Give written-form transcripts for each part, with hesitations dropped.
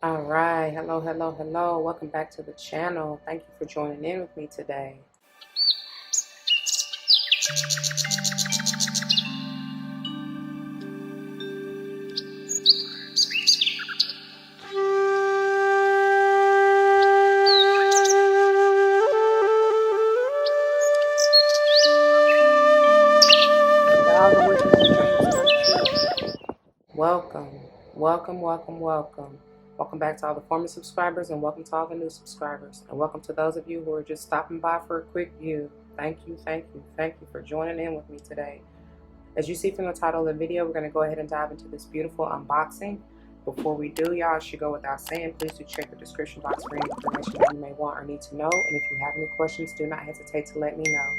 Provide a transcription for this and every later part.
All right. Hello, hello, hello. Welcome back to the channel. Thank you for joining in with me today. All the wishes and dreams come true. Welcome, welcome, welcome, welcome. Welcome back to all the former subscribers, and welcome to all the new subscribers. And welcome to those of you who are just stopping by for a quick view. Thank you, thank you, thank you for joining in with me today. As you see from the title of the video, we're going to go ahead and dive into this beautiful unboxing. Before we do, y'all, it should go without saying, please do check the description box for any information that you may want or need to know. And if you have any questions, do not hesitate to let me know.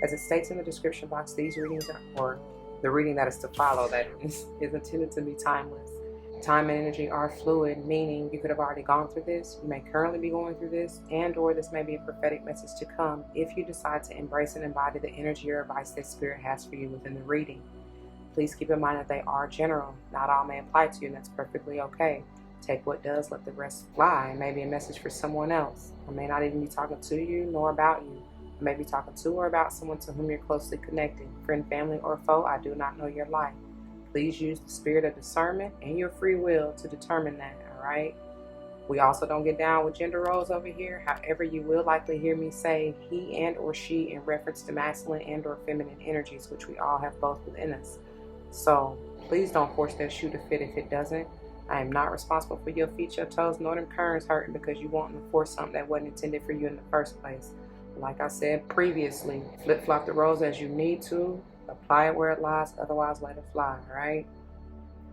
As it states in the description box, these readings or the reading that is to follow, that is intended to be timeless. Time and energy are fluid, meaning you could have already gone through this, you may currently be going through this, and or this may be a prophetic message to come if you decide to embrace and embody the energy or advice that Spirit has for you within the reading. Please keep in mind that they are general. Not all may apply to you, and that's perfectly okay. Take what does, let the rest fly. It may be a message for someone else. I may not even be talking to you nor about you. I may be talking to or about someone to whom you're closely connected. Friend, family, or foe, I do not know your life. Please use the spirit of discernment and your free will to determine that, all right? We also don't get down with gender roles over here. However, you will likely hear me say he and or she in reference to masculine and or feminine energies, which we all have both within us. So please don't force that shoe to fit if it doesn't. I am not responsible for your feet, your toes, nor them currents hurting because you want to force something that wasn't intended for you in the first place. Like I said previously, flip-flop the roles as you need to. Apply it where it lies, otherwise let it fly, all right?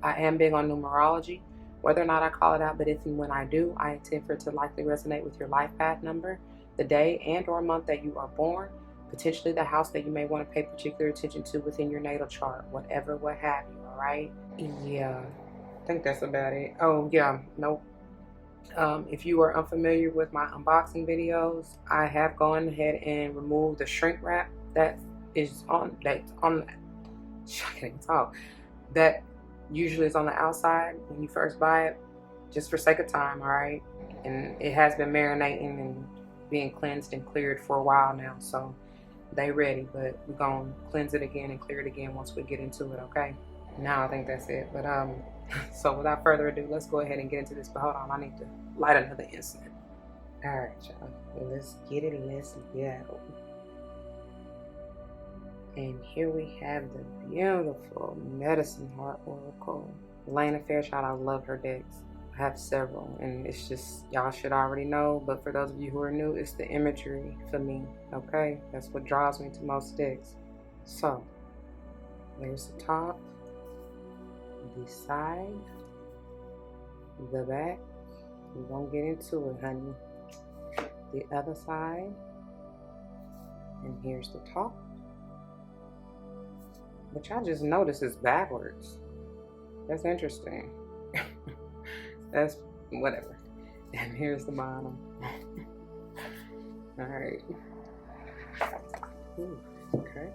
I am big on numerology, whether or not I call it out, but if and when I do, I intend for it to likely resonate with your life path number, the day and or month that you are born, potentially the house that you may want to pay particular attention to within your natal chart, whatever, what have you, all right? Yeah, I think that's about it. Oh, yeah, nope. If you are unfamiliar with my unboxing videos, I have gone ahead and removed the shrink wrap that is on, I can't even talk, that usually is on the outside when you first buy it, just for sake of time, all right? And it has been marinating and being cleansed and cleared for a while now, so they ready, but we're gonna cleanse it again and clear it again once we get into it, okay? Now I think that's it, but so without further ado, let's go ahead and get into this. But hold on, I need to light another incense. All right, y'all, let's get it, let's go. And here we have the beautiful Medicine Heart Oracle. Elena Fairchild, I love her decks. I have several, and it's just, y'all should already know, but for those of you who are new, it's the imagery for me, okay? That's what draws me to most decks. So, there's the top, the side, the back. We're gonna get into it, honey. The other side, and here's the top. Which I just noticed is backwards. That's interesting. That's whatever. And here's the bottom. All right. Ooh, okay.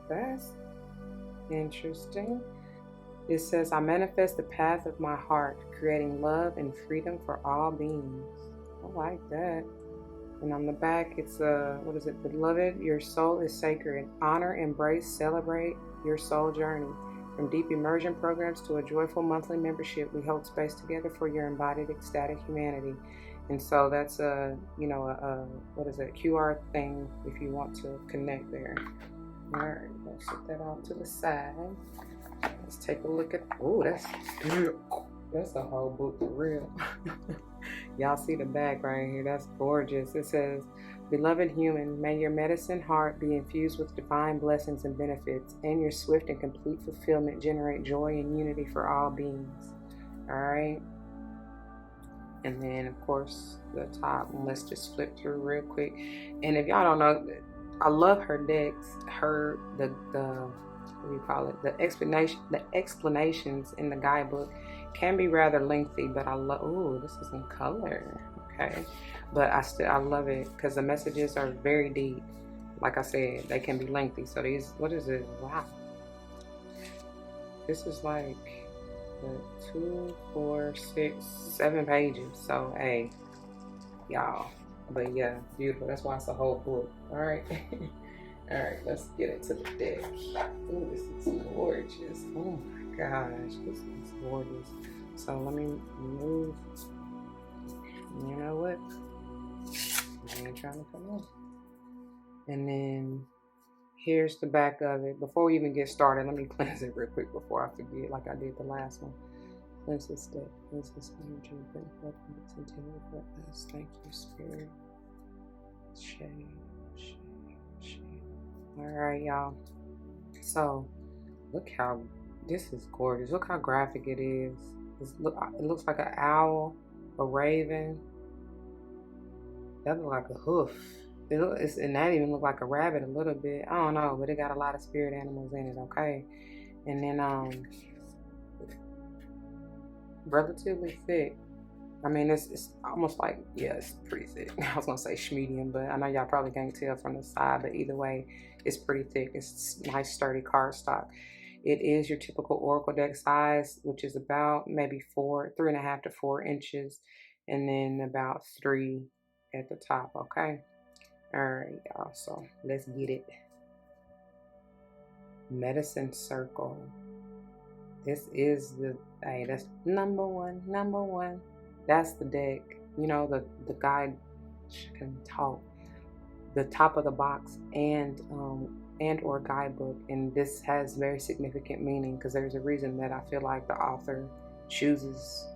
That's interesting. It says, I manifest the path of my heart, creating love and freedom for all beings. I like that. And on the back, it's what is it? Beloved, your soul is sacred. Honor, embrace, celebrate your soul journey. From deep immersion programs to a joyful monthly membership, we hold space together for your embodied ecstatic humanity. And so that's what is it? QR thing if you want to connect there. All right, let's set that off to the side. Let's take a look at. Oh, that's a whole book for real. Y'all see the back right here. That's gorgeous. It says, beloved human, may your medicine heart be infused with divine blessings and benefits, and your swift and complete fulfillment generate joy and unity for all beings. All right. And then, of course, the top. Let's just flip through real quick. And if y'all don't know, I love her decks. The what do you call it? The explanations in the guidebook can be rather lengthy, but I love. Ooh, this is in color. Okay, but I love it because the messages are very deep. Like I said, they can be lengthy. So these, what is it? Wow, this is like But 2, 4, 6, 7 pages. So hey, y'all. But yeah, beautiful. That's why it's a whole book. All right. All right, let's get into the deck. Ooh, this is gorgeous. Oh my gosh, this is gorgeous. So let me move. You know what? I ain't trying to come on. And then here's the back of it. Before we even get started, let me cleanse it real quick before I forget, like I did the last one. Cleanse this deck. Cleanse this energy. Bring forth and continue with us. Thank you, Spirit. Shade. All right, y'all. So look how this is gorgeous. Look how graphic it is. It looks like an owl, a raven. That looks like a hoof. And that even look like a rabbit a little bit. I don't know, but it got a lot of spirit animals in it. Okay, and then relatively thick. I mean, it's almost like, yeah, it's pretty thick. I was gonna say medium, but I know y'all probably can't tell from the side, but either way, it's pretty thick. It's nice, sturdy cardstock. It is your typical Oracle deck size, which is about maybe 3.5 to 4 inches, and then about 3 at the top, okay? All right, y'all, so let's get it. Medicine Circle. This is hey, that's number one. That's the deck. You know, the guide can talk. The top of the box and or guidebook, and this has very significant meaning because there's a reason that I feel like the author chooses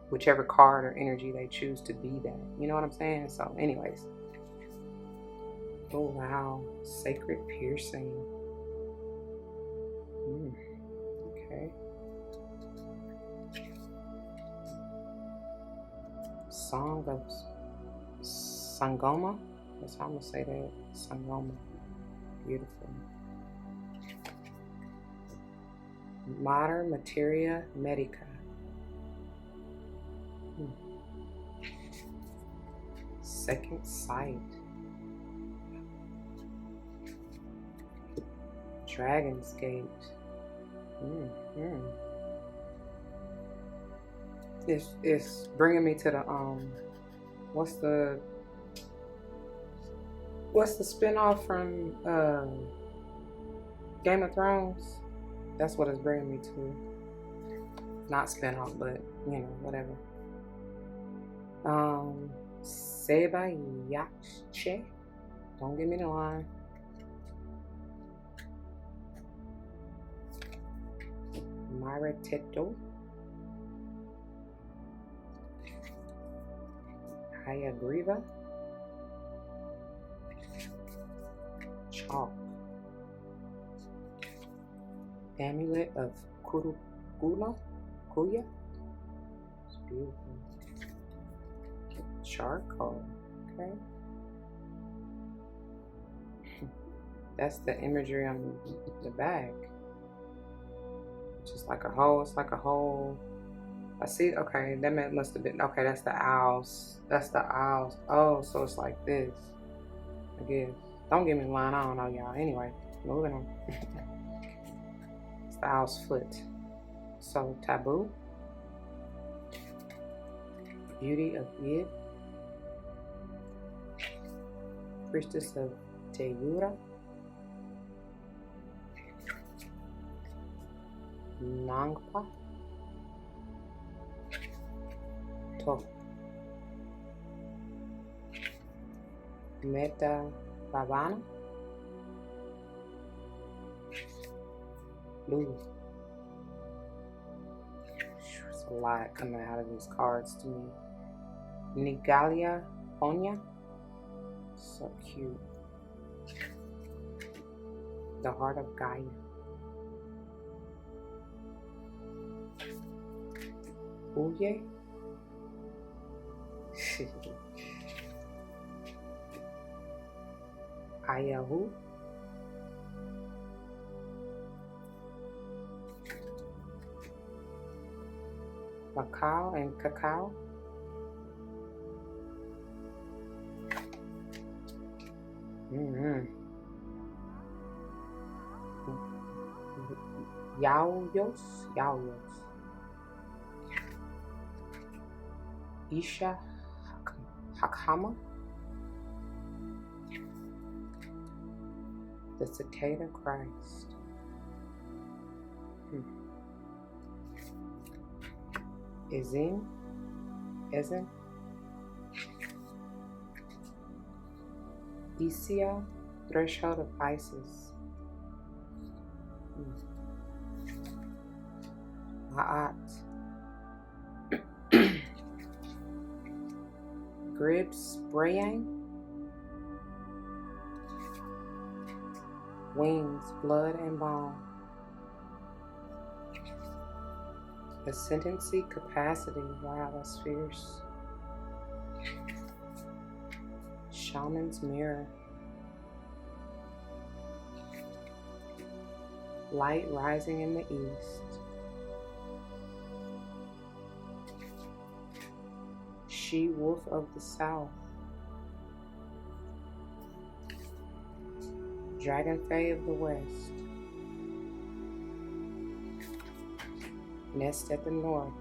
whichever card or energy they choose to be that. You know what I'm saying? So anyways. Oh wow. Sacred Piercing. Okay. Song of Sangoma. That's how I'm gonna say that. Sangoma. Beautiful. Mater Materia Medica. Second Sight. Dragon's Gate. It's bringing me to the what's the spinoff from Game of Thrones? That's what it's bringing me to. Not spinoff, but you know, whatever. Seba Yache. Don't give me the line. Mariteto. Hayagriva. Chalk. Amulet of Kuya. It's beautiful. Charcoal. Okay. That's the imagery on the back. Just like a hole. It's like a hole. I see. Okay, that must have been. Okay, that's the owls. That's the owls. Oh, so it's like this. I guess. Don't give me a line. I don't know, y'all. Anyway, moving on. It's the owl's foot. So taboo. Beauty of Id. Priestess of Teura. Nangpa. To. Meta Ravana. Blue. There's a lot coming out of these cards to me. Nigalia Ponya. So cute. The Heart of Gaia. Uye. Ayahu. Macau and Cacao. Yaoyos. Isha Hakama, the cicada Christ. Ezen, Isia, threshold of Isis. Ma'at, Gribs, Brayang, wings, blood and bone. Ascendancy, capacity. Wow, that's fierce. Shaman's mirror. Light rising in the east. She wolf of the south. Dragon Fae of the west. Nest at the north.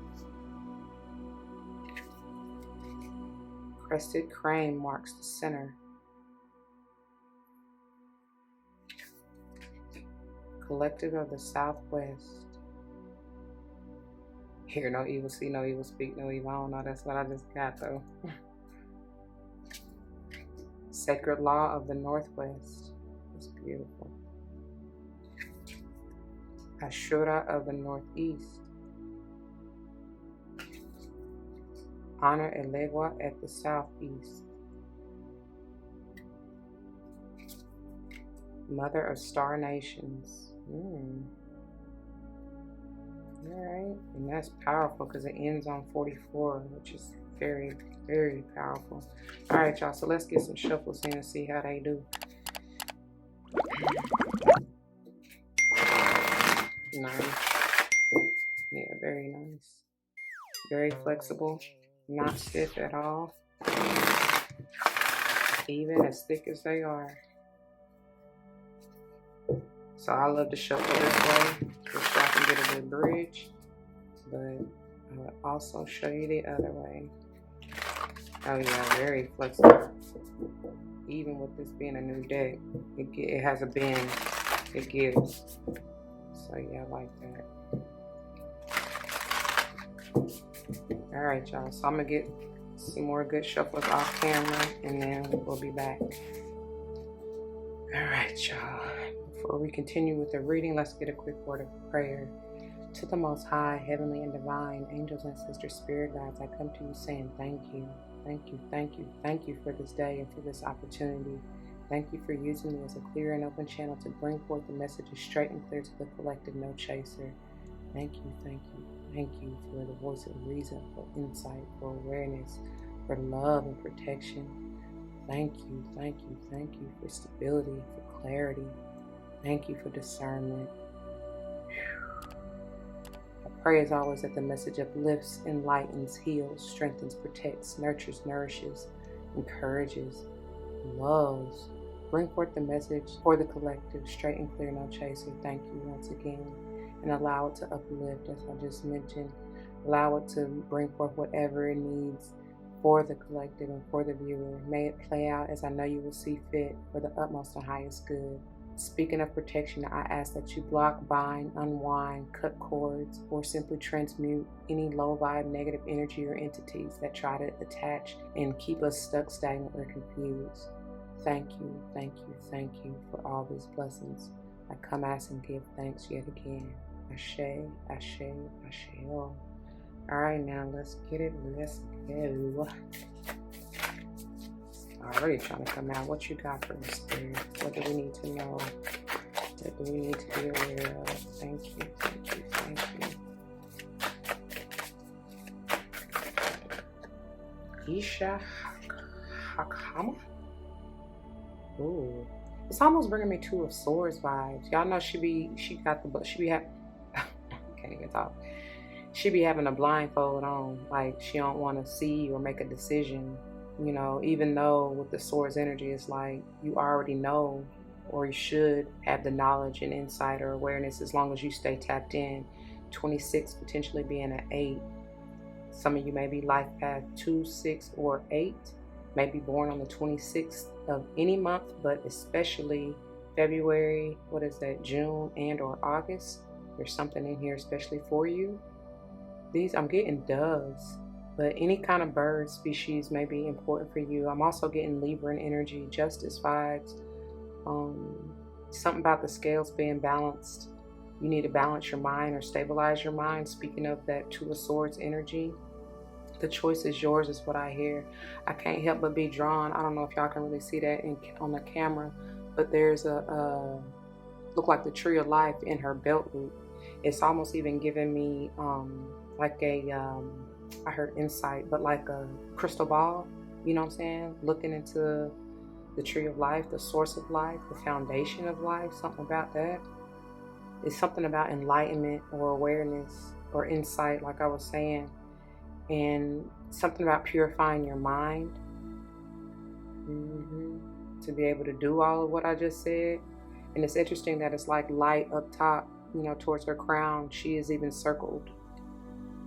Crested crane marks the center. Collective of the southwest. Hear no evil, see no evil, speak no evil. I don't know, that's what I just got though. Sacred law of the northwest. That's beautiful. Ashura of the northeast. Honor Elegua at the southeast. Mother of star nations. Alright, and that's powerful because it ends on 44, which is very, very powerful. Alright, y'all, so let's get some shuffles in and see how they do. Nice. Yeah, very nice. Very flexible, not stiff at all. Even as thick as they are. So I love to shuffle this way, just so I can get a good bridge. But I will also show you the other way. Oh yeah, very flexible. Even with this being a new deck, it has a bend. It gives. So yeah, I like that. All right, y'all. So I'm gonna get some more good shuffles off camera, and then we'll be back. All right, y'all. Before we continue with the reading, let's get a quick word of prayer. To the Most High, Heavenly and Divine, angels, ancestors, spirit guides, I come to you saying thank you. Thank you, thank you, thank you for this day and for this opportunity. Thank you for using me as a clear and open channel to bring forth the messages straight and clear to the collective, no chaser. Thank you, thank you, thank you for the voice of reason, for insight, for awareness, for love and protection. Thank you, thank you, thank you for stability, for clarity. Thank you for discernment. I pray as always that the message uplifts, enlightens, heals, strengthens, protects, nurtures, nourishes, encourages, loves. Bring forth the message for the collective, straight and clear, no chaser. Thank you once again. And allow it to uplift, as I just mentioned. Allow it to bring forth whatever it needs for the collective and for the viewer. May it play out as I know you will see fit for the utmost and highest good. Speaking of protection, I ask that you block, bind, unwind, cut cords, or simply transmute any low vibe, negative energy or entities that try to attach and keep us stuck, stagnant, or confused. Thank you, thank you, thank you for all these blessings. I come ask and give thanks yet again. Ashe, Ashe, Ashe. All right, now let's get it. Let's go. Already trying to come out. What you got for us, Spirit? What do we need to know? What do we need to be aware of? Thank you, thank you, thank you. Isha Hakama? Ooh. It's almost bringing me Two of Swords vibes. Y'all know she be can't even talk. She be having a blindfold on, like she don't want to see or make a decision. You know, even though with the Swords energy, it's like you already know, or you should have the knowledge and insight or awareness as long as you stay tapped in. 26 potentially being an 8. Some of you may be life path 2, 6, or 8. May be born on the 26th of any month, but especially February, June and or August. There's something in here especially for you. I'm getting doves, but any kind of bird species may be important for you. I'm also getting Libran energy, justice vibes. Something about the scales being balanced. You need to balance your mind or stabilize your mind. Speaking of that Two of Swords energy, the choice is yours is what I hear. I can't help but be drawn. I don't know if y'all can really see that on the camera, but there's look like the tree of life in her belt loop. It's almost even giving me like I heard insight, but like a crystal ball, you know what I'm saying? Looking into the tree of life, the source of life, the foundation of life, something about that. It's something about enlightenment or awareness or insight, like I was saying, and something about purifying your mind to be able to do all of what I just said. And it's interesting that it's like light up top, you know, towards her crown. She is even circled,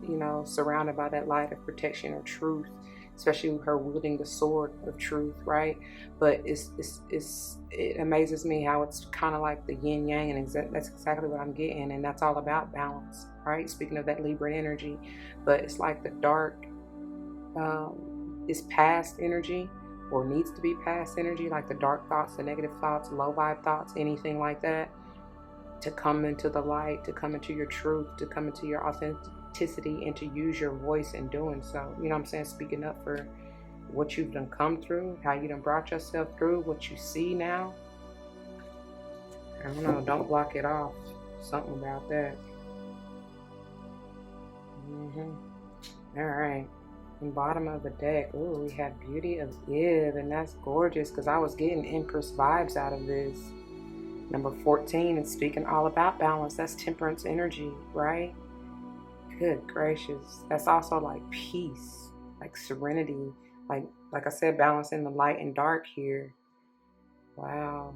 you know, surrounded by that light of protection or truth, especially with her wielding the sword of truth, right? But it amazes me how it's kind of like the yin yang, and that's exactly what I'm getting, and that's all about balance, right? Speaking of that Libra energy, but it's like the dark is past energy, or needs to be past energy, like the dark thoughts, the negative thoughts, low vibe thoughts, anything like that, to come into the light, to come into your truth, to come into your authenticity, and to use your voice in doing so. You know what I'm saying? Speaking up for what you've done come through, how you done brought yourself through, what you see now. I don't know, don't block it off. Something about that. All right. And bottom of the deck, ooh, we have Beauty of Eve, and that's gorgeous because I was getting Empress vibes out of this. Number 14 is speaking all about balance. That's temperance energy, right? Good gracious. That's also like peace, like serenity, like I said, balancing the light and dark here. Wow.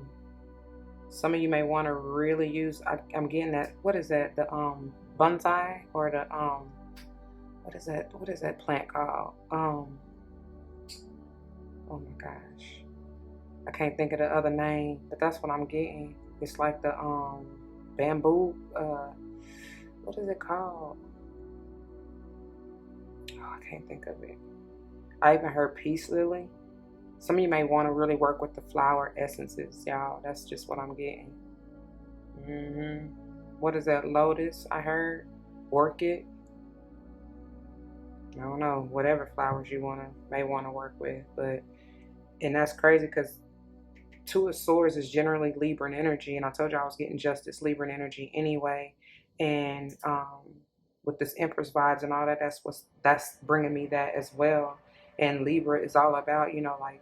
Some of you may want to really use, I'm getting that, what is that? The bonsai, or the what is that plant called? Oh my gosh, I can't think of the other name, but that's what I'm getting. It's like the bamboo, what is it called? Oh, I can't think of it. I even heard peace lily. Some of you may want to really work with the flower essences, y'all. That's just what I'm getting. What is that? Lotus, I heard. Orchid. I don't know, whatever flowers you may want to work with, and that's crazy because Two of Swords is generally Libran energy, and I told you I was getting Justice Libran energy anyway, and with this Empress vibes and all that, that's bringing me that as well. And Libra is all about, you know, like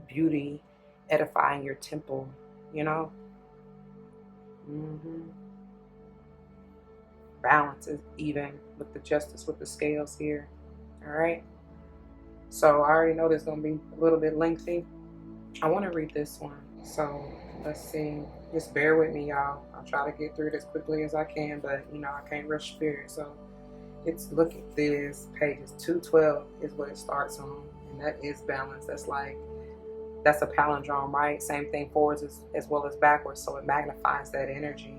beauty, edifying your temple, you know. Balance is even with the Justice, with the scales here. All right, so I already know this is going to be a little bit lengthy. I want to read this one, so let's see. Just bear with me, y'all. I'll try to get through it as quickly as I can, but you know, I can't rush spirit. So look at this, pages 212 is what it starts on, and that is balance. That's a palindrome, right? Same thing forwards as well as backwards, so it magnifies that energy.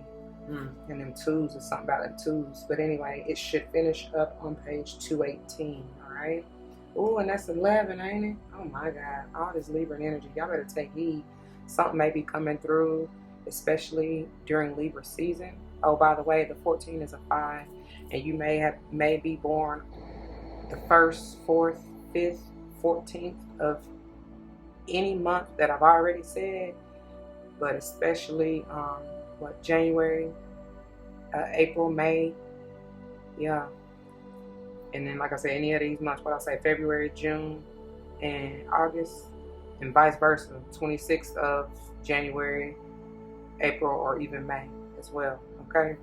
And them twos is something about them twos. But anyway, it should finish up on page 218, all right? Ooh, and that's 11, ain't it? Oh my God, all this Libra energy. Y'all better take heed. Something may be coming through, especially during Libra season. Oh, by the way, the 14 is a 5, and you may be born the 1st, 4th, 5th, 14th of any month that I've already said, but especially January, April, May, yeah. And then, like I said, any of these months, what I say, February, June, and August, and vice versa, 26th of January, April, or even May as well, okay?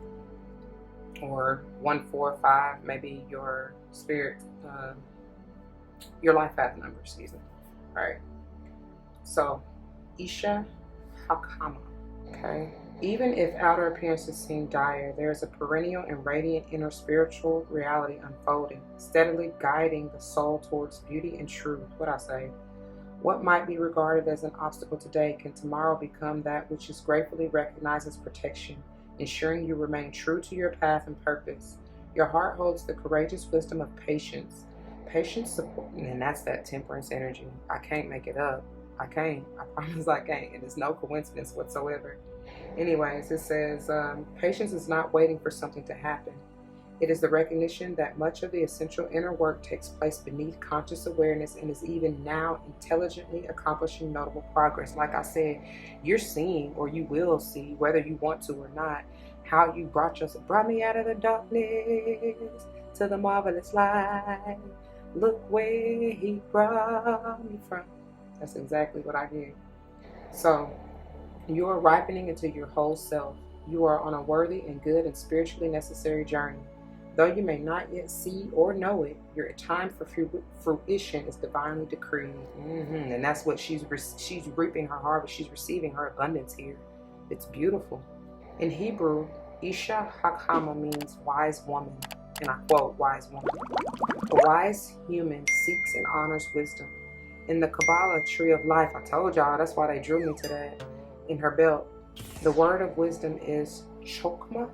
Or 1, 4, 5, maybe your spirit, your life path number, excuse me. All right. So, Isha Hakama, okay? Even if outer appearances seem dire, there is a perennial and radiant inner spiritual reality unfolding, steadily guiding the soul towards beauty and truth. What I say? What might be regarded as an obstacle today can tomorrow become that which is gratefully recognized as protection, ensuring you remain true to your path and purpose. Your heart holds the courageous wisdom of patience. Patience support, and that's that temperance energy. I can't make it up. I can't. I promise I can't. And it's no coincidence whatsoever. Anyways, it says, patience is not waiting for something to happen. It is the recognition that much of the essential inner work takes place beneath conscious awareness and is even now intelligently accomplishing notable progress. Like I said, you're seeing, or you will see, whether you want to or not, how you brought me out of the darkness to the marvelous light. Look where he brought me from. That's exactly what I did. So, you are ripening into your whole self. You are on a worthy and good and spiritually necessary journey. Though you may not yet see or know it, your time for fruition is divinely decreed. And that's what she's reaping her harvest. She's receiving her abundance here. It's beautiful. In Hebrew, Isha Hakama means wise woman. And I quote, wise woman. A wise human seeks and honors wisdom. In the Kabbalah tree of life, I told y'all, that's why they drew me to that. In her belt, the word of wisdom is chokmah,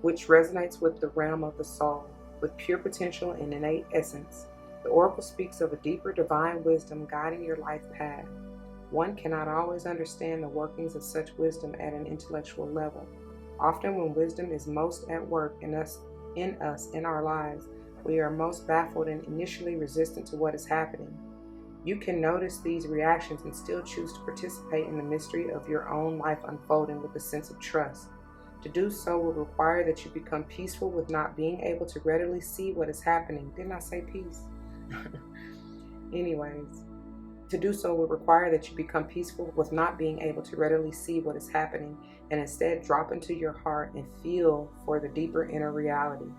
which resonates with the realm of the soul, with pure potential and innate essence. The oracle speaks of a deeper divine wisdom guiding your life path. One cannot always understand the workings of such wisdom at an intellectual level. Often when wisdom is most at work in our lives, we are most baffled and initially resistant to what is happening. You can notice these reactions and still choose to participate in the mystery of your own life unfolding with a sense of trust. To do so will require that you become peaceful with not being able to readily see what is happening. Didn't I say peace? Anyways, to do so will require that you become peaceful with not being able to readily see what is happening and instead drop into your heart and feel for the deeper inner reality.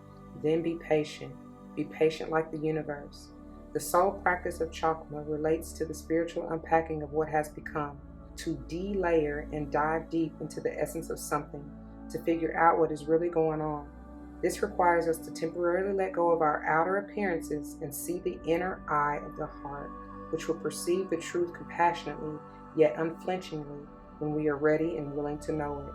Then be patient. Be patient like the universe. The sole practice of chakma relates to the spiritual unpacking of what has become, to de-layer and dive deep into the essence of something, to figure out what is really going on. This requires us to temporarily let go of our outer appearances and see the inner eye of the heart, which will perceive the truth compassionately yet unflinchingly when we are ready and willing to know it.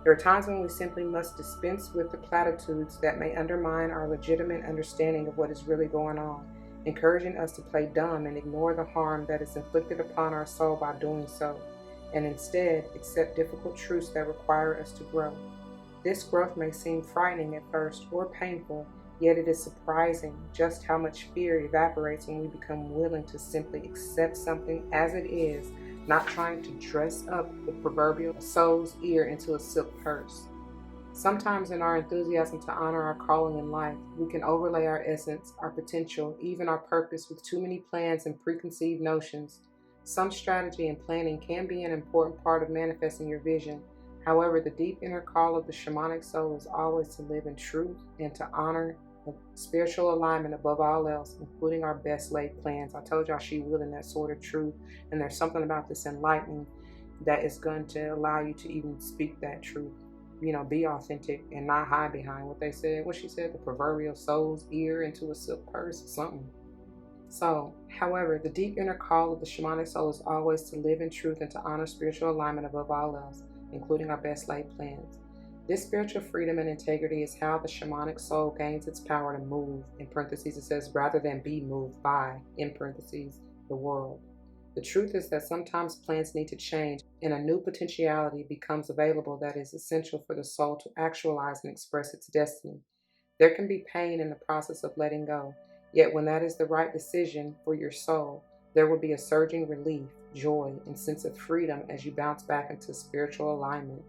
There are times when we simply must dispense with the platitudes that may undermine our legitimate understanding of what is really going on, encouraging us to play dumb and ignore the harm that is inflicted upon our soul by doing so, and instead accept difficult truths that require us to grow. This growth may seem frightening at first or painful, yet it is surprising just how much fear evaporates when we become willing to simply accept something as it is, not trying to dress up the proverbial soul's ear into a silk purse. Sometimes in our enthusiasm to honor our calling in life, we can overlay our essence, our potential, even our purpose with too many plans and preconceived notions. Some strategy and planning can be an important part of manifesting your vision. However, the deep inner call of the shamanic soul is always to live in truth and to honor spiritual alignment above all else, including our best laid plans. I told y'all she will in that sort of truth, and there's something about this enlightening that is going to allow you to even speak that truth. Be authentic and not hide behind what they said. What she said, the proverbial soul's ear into a silk purse or something. So, however, the deep inner call of the shamanic soul is always to live in truth and to honor spiritual alignment above all else, including our best laid plans. This spiritual freedom and integrity is how the shamanic soul gains its power to move, in parentheses it says, rather than be moved by, in parentheses, the world. The truth is that sometimes plans need to change and a new potentiality becomes available that is essential for the soul to actualize and express its destiny. There can be pain in the process of letting go, yet when that is the right decision for your soul, there will be a surging relief, joy, and sense of freedom as you bounce back into spiritual alignment.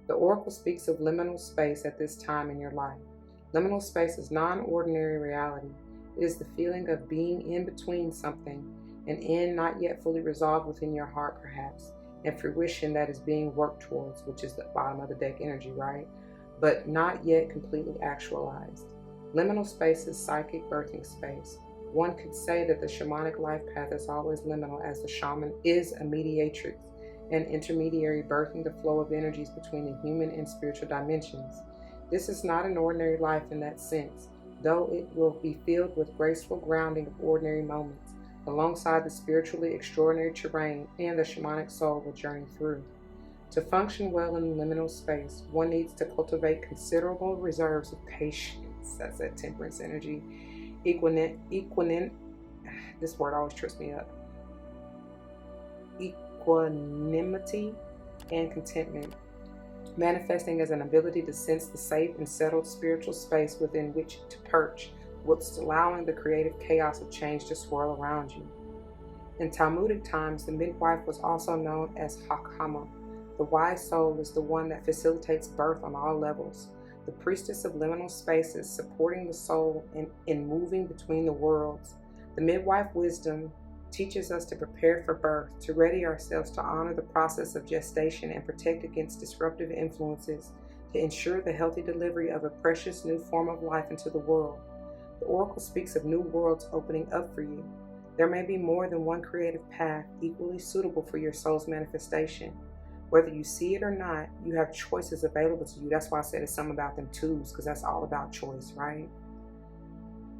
The oracle speaks of liminal space at this time in your life. Liminal space is non-ordinary reality. It is the feeling of being in between something, an end not yet fully resolved within your heart perhaps, and fruition that is being worked towards, which is the bottom of the deck energy, right? But not yet completely actualized. Liminal space is psychic birthing space. One could say that the shamanic life path is always liminal, as the shaman is a mediatrix an intermediary birthing the flow of energies between the human and spiritual dimensions. This is not an ordinary life in that sense, though it will be filled with graceful grounding of ordinary moments, alongside the spiritually extraordinary terrain and the shamanic soul will journey through. To function well in liminal space, one needs to cultivate considerable reserves of patience. That's that temperance energy. This word always trips me up. Equanimity and contentment, manifesting as an ability to sense the safe and settled spiritual space within which to perch, whilst allowing the creative chaos of change to swirl around you. In Talmudic times, the midwife was also known as Hakama. The wise soul is the one that facilitates birth on all levels, the priestess of liminal spaces, supporting the soul in moving between the worlds. The midwife wisdom teaches us to prepare for birth, to ready ourselves to honor the process of gestation and protect against disruptive influences, to ensure the healthy delivery of a precious new form of life into the world. The oracle speaks of new worlds opening up for you. There may be more than one creative path equally suitable for your soul's manifestation. Whether you see it or not, you have choices available to you. That's why I said it's something about them twos, because that's all about choice, right?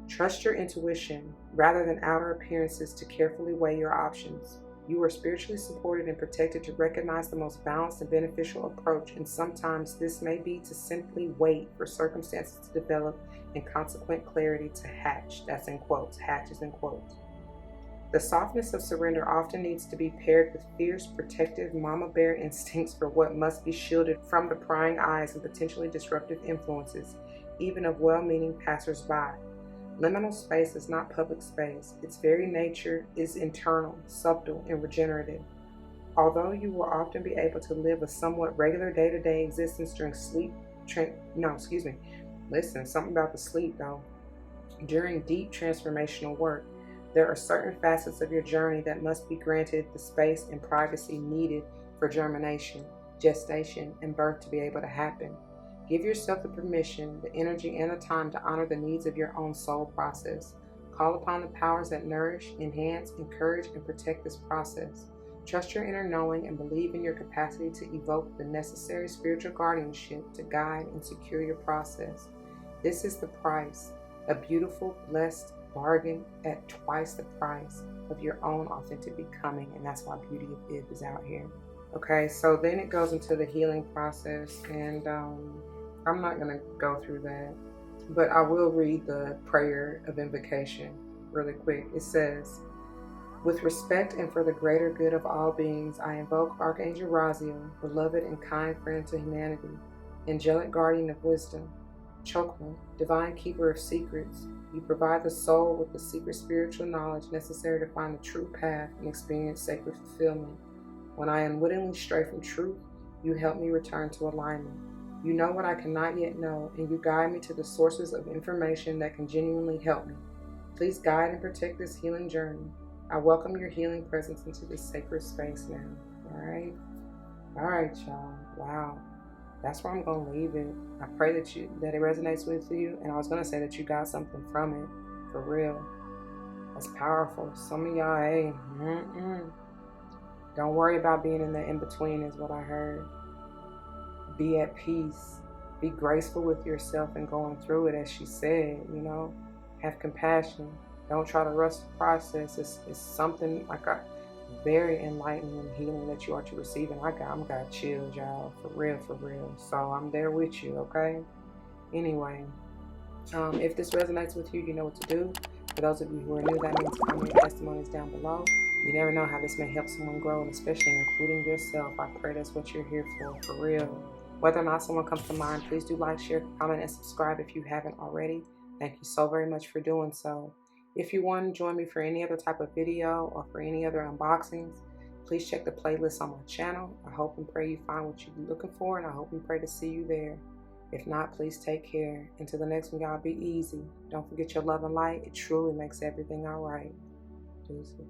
Trust your intuition rather than outer appearances to carefully weigh your options. You are spiritually supported and protected to recognize the most balanced and beneficial approach, and sometimes this may be to simply wait for circumstances to develop and consequent clarity to hatch. That's in quotes, hatches in quotes. The softness of surrender often needs to be paired with fierce, protective mama bear instincts for what must be shielded from the prying eyes and potentially disruptive influences, even of well-meaning passers-by. Liminal space is not public space. Its very nature is internal, subtle, and regenerative. Although you will often be able to live a somewhat regular day-to-day existence during something about the sleep though. During deep transformational work, there are certain facets of your journey that must be granted the space and privacy needed for germination, gestation, and birth to be able to happen. Give yourself the permission, the energy, and the time to honor the needs of your own soul process. Call upon the powers that nourish, enhance, encourage, and protect this process. Trust your inner knowing and believe in your capacity to evoke the necessary spiritual guardianship to guide and secure your process. This is the price, a beautiful, blessed bargain at twice the price of your own authentic becoming, and that's why Beauty of Ib is out here. Okay, so then it goes into the healing process, and I'm not going to go through that, but I will read the prayer of invocation really quick. It says, with respect and for the greater good of all beings, I invoke Archangel Raziel, beloved and kind friend to humanity, angelic guardian of wisdom, Chokma, divine keeper of secrets. You provide the soul with the secret spiritual knowledge necessary to find the true path and experience sacred fulfillment. When I unwittingly stray from truth, you help me return to alignment. You know what I cannot yet know, and you guide me to the sources of information that can genuinely help me. Please guide and protect this healing journey. I welcome your healing presence into this sacred space now. All right, y'all. Wow. That's where I'm going to leave it. I pray that it resonates with you. And I was going to say that you got something from it. For real. That's powerful. Some of y'all, hey, don't worry about being in the in-between is what I heard. Be at peace. Be graceful with yourself and going through it, as she said, Have compassion. Don't try to rush the process. It's something like a very enlightening and healing that you are to receive. And I'm got chills, y'all. For real. So I'm there with you, okay? Anyway, if this resonates with you, you know what to do. For those of you who are new, that means comment your testimonies down below. You never know how this may help someone grow, and especially including yourself. I pray that's what you're here for real. Whether or not someone comes to mind, please do like, share, comment, and subscribe if you haven't already. Thank you so very much for doing so. If you want to join me for any other type of video or for any other unboxings, please check the playlist on my channel. I hope and pray you find what you're looking for, and I hope and pray to see you there. If not, please take care. Until the next one, y'all, be easy. Don't forget your love and light. It truly makes everything all right. Deuces.